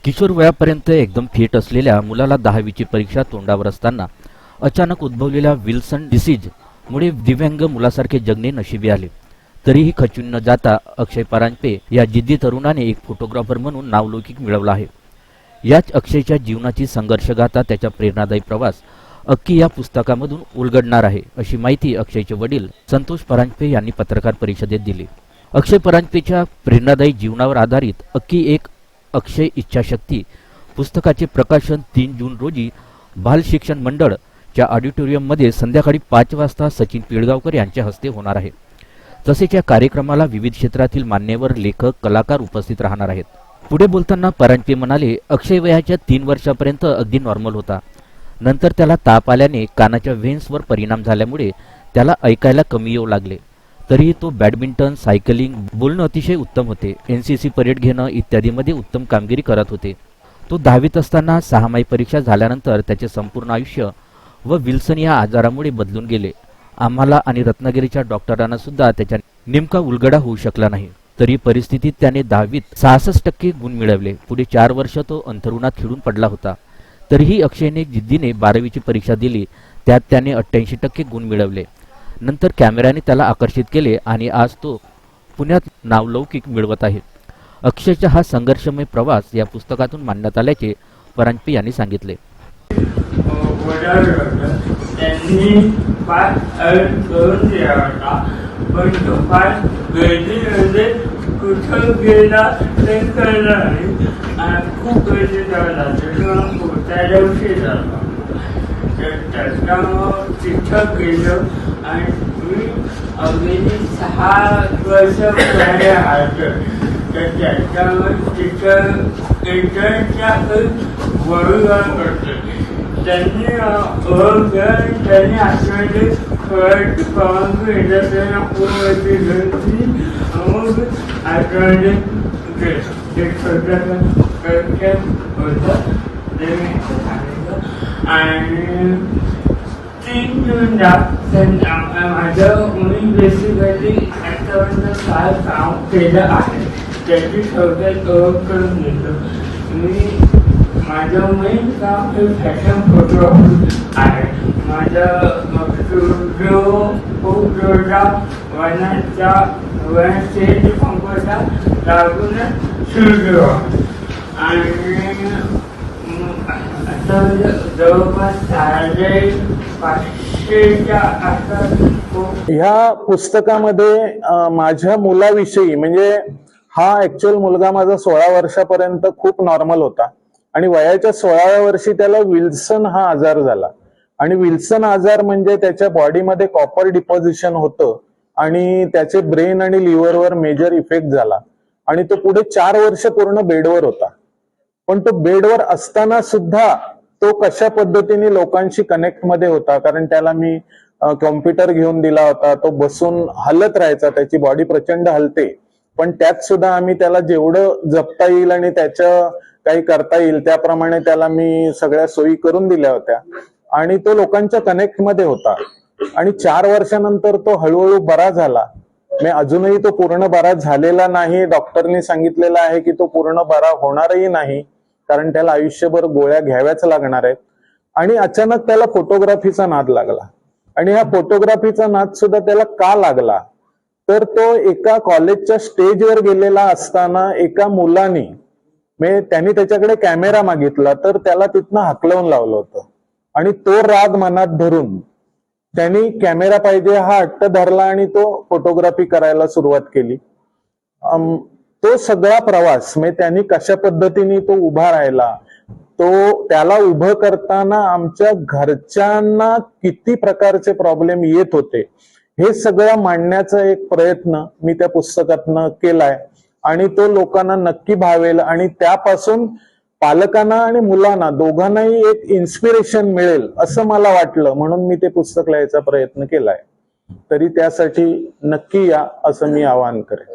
किशोर वयापर्यंत एकदम फिट असलेल्या मुलाला 10वीची परीक्षा तोंडावर असताना अचानक उद्भवलेल्या विल्सन डिसीज मुळे दिव्यांग मुलासारखे जगणे नशिबी आले। तरीही खचून न जाता अक्षय परांजपे या जिद्दी तरुणाने एक फोटोग्राफर म्हणून नावलौकिक मिळवला आहे। याच अक्षयच्या जीवनाची संघर्षगाथा, त्याचा प्रेरणादायी प्रवास अक्की या पुस्तकामधून उलगडणार आहे, अशी माहिती अक्षयचे वडील संतोष परांजपे यांनी पत्रकार परिषदेत दिली। अक्षय परांजपेच्या प्रेरणादायी जीवनावर आधारित अक्की एक अक्षय इच्छाशक्ती पुस्तकाचे प्रकाशन 3 जून रोजी बाल शिक्षण मंडळ च्या ऑडिटोरियममध्ये संध्याकाळी 5 वाजता सचिन पिळगावकर यांच्या हस्ते होणार आहे। तसेच या कार्यक्रमाला विविध क्षेत्रातील मान्यवर, लेखक, कलाकार उपस्थित राहणार आहेत। पुढे बोलताना परांजपे म्हणाले, अक्षय वयाच्या 3 वर्षापर्यंत अगदी नॉर्मल होता। नंतर त्याला ताप आल्याने कानाच्या व्हेन्सवर परिणाम झाल्यामुळे त्याला ऐकायला कमी येऊ लागले। तरीही तो बॅडमिंटन, सायकलिंग, बोलणं अतिशय उत्तम होते। NCC परेड घेणं इत्यादीमध्ये उत्तम कामगिरी करत होते। तो 10वीत असताना 6माही परीक्षा झाल्यानंतर त्याचे संपूर्ण आयुष्य व विल्सन या आजारामुळे बदलून गेले। आम्हाला आणि रत्नागिरीच्या डॉक्टरांना सुद्धा त्याच्या नेमका उलगडा होऊ शकला नाही। तरी परिस्थितीत त्याने 10वीत 66% गुण मिळवले। पुढे 4 वर्ष तो अंथरुणात खिळून पडला होता। तरीही अक्षयने जिद्दीने 12वीची परीक्षा दिली, त्यात त्याने 88% गुण मिळवले। नंतर कॅमेऱ्याने त्याला आकर्षित केले आणि आज तो पुण्यात नावलौकिक मिळवत आहे। अक्षयचा हा संघर्षमय प्रवास या पुस्तकातून मांडण्यात आल्याचे परांजपे यांनी सांगितले। त्यांनी पास करून दिला होता, पण तो पास गर्दीमध्ये कुठं गेला ते कळलं नाही आणि खूप गर्दी झाला, त्याच्यामुळे पोचायला उशीर झाला। तर त्याच्यामुळं तिथं गेलो आणि मी अगदी 6 वर्ष पुढे आलो। तर त्याच्यामुळे तिथं इंटरनेटच्या वळूवर पडतो। त्यांनी त्यांनी आठवडे खरं पाहून येतात, त्यांना पूर्वती घरची मग आठवडे एक छोट्यासा होतं ते मी सांगितलं। आणि 3 जूनला माझं मी बेसिकली आतापर्यंत काय काम केलं आहे त्याची थोडक्यात ओळख करून देतो। मी माझं मेन काम हे फॅशन फोटोग्राफी आहे। माझं स्टुडिओ खूप जोरला वनाच्या वनस्टेज पंपाचा लागून स्टुडिओ आणि आता जवळपास 550च्या आसपास। ह्या पुस्तकामध्ये माझ्या मुलाविषयी, म्हणजे हा ऍक्च्युअल मुलगा माझा 16 वर्षापर्यंत खूप नॉर्मल होता आणि वयाच्या 16व्या वर्षी त्याला विल्सन हा आजार झाला। आणि विल्सन आजार म्हणजे त्याच्या बॉडीमध्ये कॉपर डिपॉझिशन होतं आणि त्याचे ब्रेन आणि लिव्हरवर मेजर इफेक्ट झाला आणि तो पुढे 4 वर्ष पूर्ण बेडवर होता। पण तो बेडवर असताना सुद्धा तो कशा पद्धतीने लोकांशी कनेक्ट मध्ये होता, कारण त्याला मी कॉम्प्युटर घेऊन दिला होता, तो बसून हलत राहायचा, त्याची बॉडी प्रचंड हलते, पण त्यात सुद्धा आम्ही त्याला जेवढं जपता येईल आणि त्याच्या काही करता येईल त्याप्रमाणे त्याला मी सगळ्या सोयी करून दिल्या होत्या आणि तो लोकांच्या कनेक्ट मध्ये होता। आणि 4 वर्षानंतर तो हळूहळू बरा झाला। मी अजूनही तो पूर्ण बरा झालेला नाही, डॉक्टरनी सांगितलेलं आहे की तो पूर्ण बरा होणारही नाही, कारण त्याला आयुष्यभर गोळ्या घ्याव्याच लागणार आहेत। आणि अचानक त्याला फोटोग्राफीचा नाद लागला आणि हा फोटोग्राफीचा नाद सुद्धा त्याला का लागला, तर तो एका कॉलेजच्या स्टेजवर गेलेला असताना एका मुलाने त्यांनी त्याच्याकडे कॅमेरा मागितला, तर त्याला तिथनं हाकलवून लावलं होतं आणि तो राग मनात धरून त्यांनी कॅमेरा पाहिजे हा हट्ट धरला आणि तो फोटोग्राफी करायला सुरुवात केली। तो सगळा प्रवास म्हणजे त्यांनी कशा पद्धतीने तो उभा राहिला, तो त्याला उभं करताना आमच्या घरच्यांना किती प्रकारचे प्रॉब्लेम येत होते, हे सगळं मांडण्याचा एक प्रयत्न मी त्या पुस्तकातनं केलाय आणि तो लोकांना नक्की भावेल आणि त्यापासून पालकांना आणि मुलांना दोघांनाही एक इन्स्पिरेशन मिळेल असं मला वाटलं, म्हणून मी ते पुस्तक लिहायचा प्रयत्न केलाय। तरी त्यासाठी नक्की या असं मी आवाहन करेन।